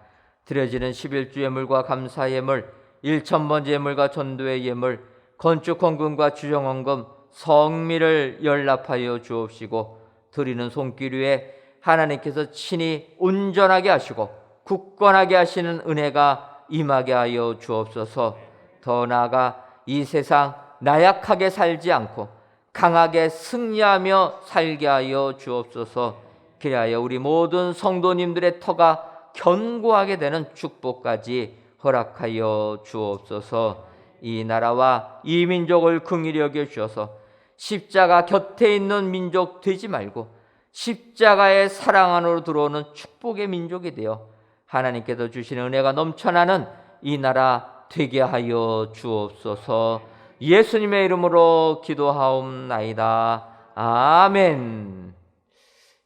드려지는 11주 예물과 감사 예물, 1,000번째 예물과 전도의 예물, 건축 헌금과 주정 헌금, 성미를 연락하여 주옵시고 드리는 손길 위에 하나님께서 친히 온전하게 하시고 굳건하게 하시는 은혜가 임하게 하여 주옵소서. 더 나아가 이 세상 나약하게 살지 않고 강하게 승리하며 살게 하여 주옵소서. 그리하여 우리 모든 성도님들의 터가 견고하게 되는 축복까지 허락하여 주옵소서. 이 나라와 이 민족을 긍휼히 여겨 주셔서 십자가 곁에 있는 민족 되지 말고 십자가의 사랑 안으로 들어오는 축복의 민족이 되어 하나님께서 주시는 은혜가 넘쳐나는 이 나라 되게 하여 주옵소서. 예수님의 이름으로 기도하옵나이다. 아멘.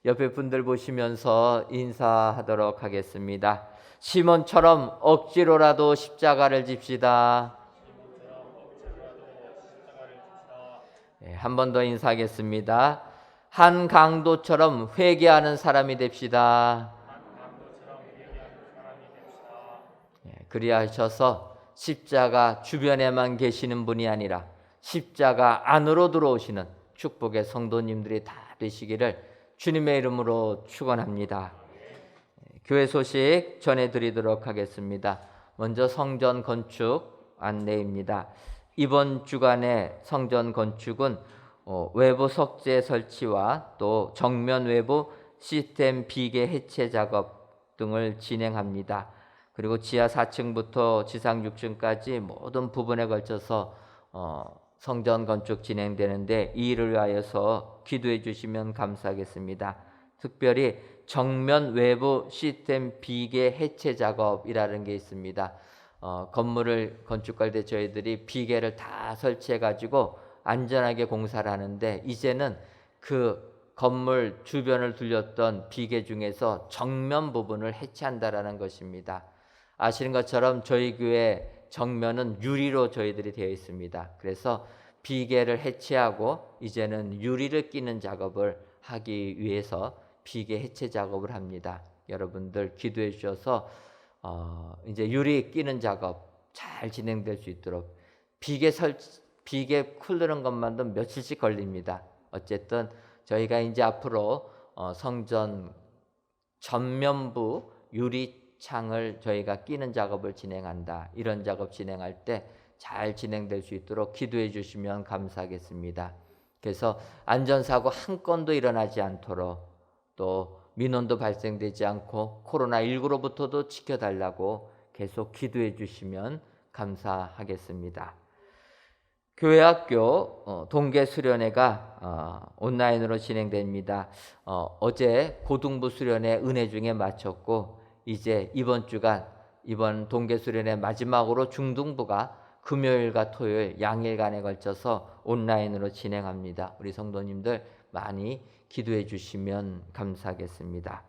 옆에 분들 보시면서 인사하도록 하겠습니다. 시몬처럼 억지로라도 십자가를 집시다. 한 번 더 인사하겠습니다. 한 강도처럼 회개하는 사람이 됩시다. 그리하셔서 십자가 주변에만 계시는 분이 아니라 십자가 안으로 들어오시는 축복의 성도님들이 다 되시기를 주님의 이름으로 축원합니다. 교회 소식 전해드리도록 하겠습니다. 먼저 성전 건축 안내입니다. 이번 주간의 성전 건축은 외부 석재 설치와 또 정면 외부 시스템 비계 해체 작업 등을 진행합니다. 그리고 지하 4층부터 지상 6층까지 모든 부분에 걸쳐서 성전 건축 진행되는데 이 일을 위하여서 기도해 주시면 감사하겠습니다. 특별히 정면 외부 시스템 비계 해체 작업이라는 게 있습니다. 건물을 건축할 때 저희들이 비계를 다 설치해 가지고 안전하게 공사를 하는데 이제는 그 건물 주변을 둘렸던 비계 중에서 정면 부분을 해체한다라는 것입니다. 아시는 것처럼 저희 교회 정면은 유리로 저희들이 되어 있습니다. 그래서 비계를 해체하고 이제는 유리를 끼는 작업을 하기 위해서 비계 해체 작업을 합니다. 여러분들 기도해 주셔서 이제 유리 끼는 작업 잘 진행될 수 있도록 비계 쿨르는 것만도 며칠씩 걸립니다. 어쨌든 저희가 이제 앞으로 성전 전면부 유리창을 저희가 끼는 작업을 진행한다. 이런 작업 진행할 때 잘 진행될 수 있도록 기도해 주시면 감사하겠습니다. 그래서 안전사고 한 건도 일어나지 않도록 또 민원도 발생되지 않고 코로나19로부터도 지켜달라고 계속 기도해 주시면 감사하겠습니다. 교회학교 동계 수련회가 온라인으로 진행됩니다. 어제 고등부 수련회 은혜 중에 마쳤고 이제 이번 주간 이번 동계 수련회 마지막으로 중등부가 금요일과 토요일 양일간에 걸쳐서 온라인으로 진행합니다. 우리 성도님들 많이 기도해 주시면 감사하겠습니다.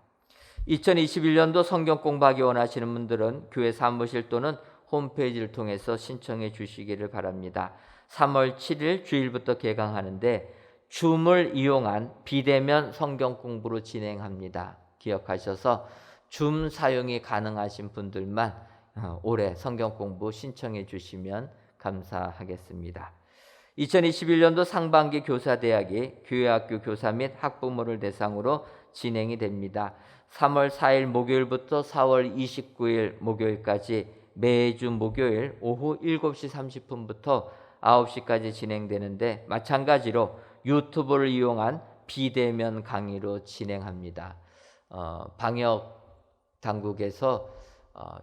2021년도 성경 공부하기 원하시는 분들은 교회 사무실 또는 홈페이지를 통해서 신청해 주시기를 바랍니다. 3월 7일 주일부터 개강하는데 줌을 이용한 비대면 성경 공부로 진행합니다. 기억하셔서 줌 사용이 가능하신 분들만 올해 성경 공부 신청해 주시면 감사하겠습니다. 2021년도 상반기 교사대학이 교회학교 교사 및 학부모를 대상으로 진행이 됩니다. 3월 4일 목요일부터 4월 29일 목요일까지 매주 목요일 오후 7시 30분부터 9시까지 진행되는데 마찬가지로 유튜브를 이용한 비대면 강의로 진행합니다. 방역 당국에서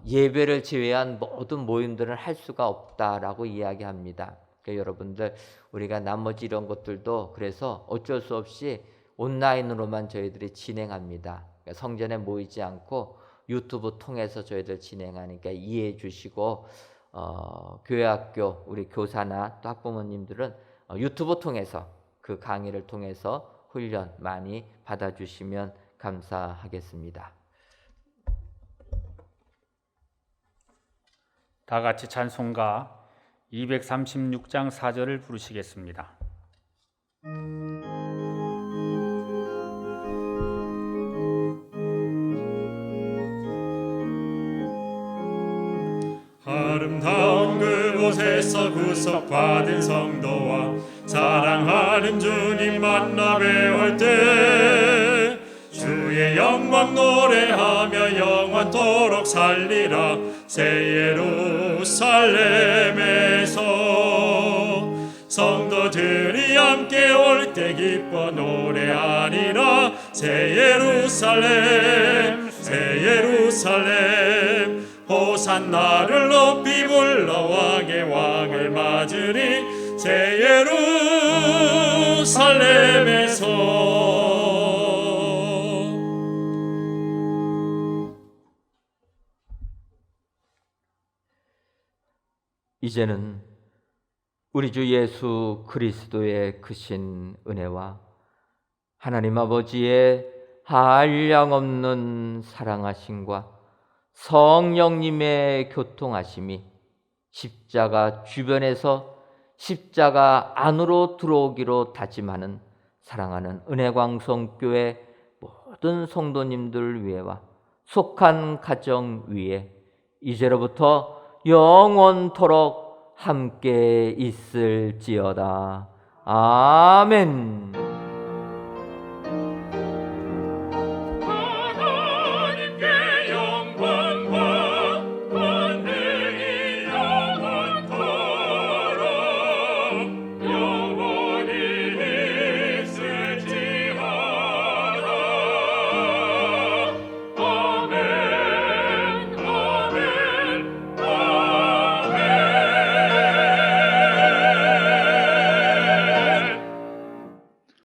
예배를 제외한 모든 모임들은 할 수가 없다라고 이야기합니다. 그러니까 여러분들 우리가 나머지 이런 것들도 그래서 어쩔 수 없이 온라인으로만 저희들이 진행합니다. 그러니까 성전에 모이지 않고 유튜브 통해서 저희들 진행하니까 이해해 주시고 교회학교 우리 교사나 또 학부모님들은 유튜브 통해서 그 강의를 통해서 훈련 많이 받아주시면 감사하겠습니다. 다 같이 찬송가 236장 4절을 부르시겠습니다. 아름다운 그곳에서 구속받은 성도와 사랑하는 주님 만나 뵈올 때 주의 영광 노래하며 영원토록 살리라. 새 예루살렘에서 성도들이 함께 올 때 기뻐 노래하리라. 새 예루살렘 새 예루살렘 호산나를 높이 불러 왕의 왕을 맞으리. 새 예루살렘에서 이제는 우리 주 예수 그리스도의 크신 은혜와 하나님 아버지의 한량없는 사랑하심과 성령님의 교통하심이 십자가 주변에서 십자가 안으로 들어오기로 다짐하는 사랑하는 은혜광성교회 모든 성도님들 위에와 속한 가정 위에 이제로부터 영원토록 함께 있을지어다. 아멘.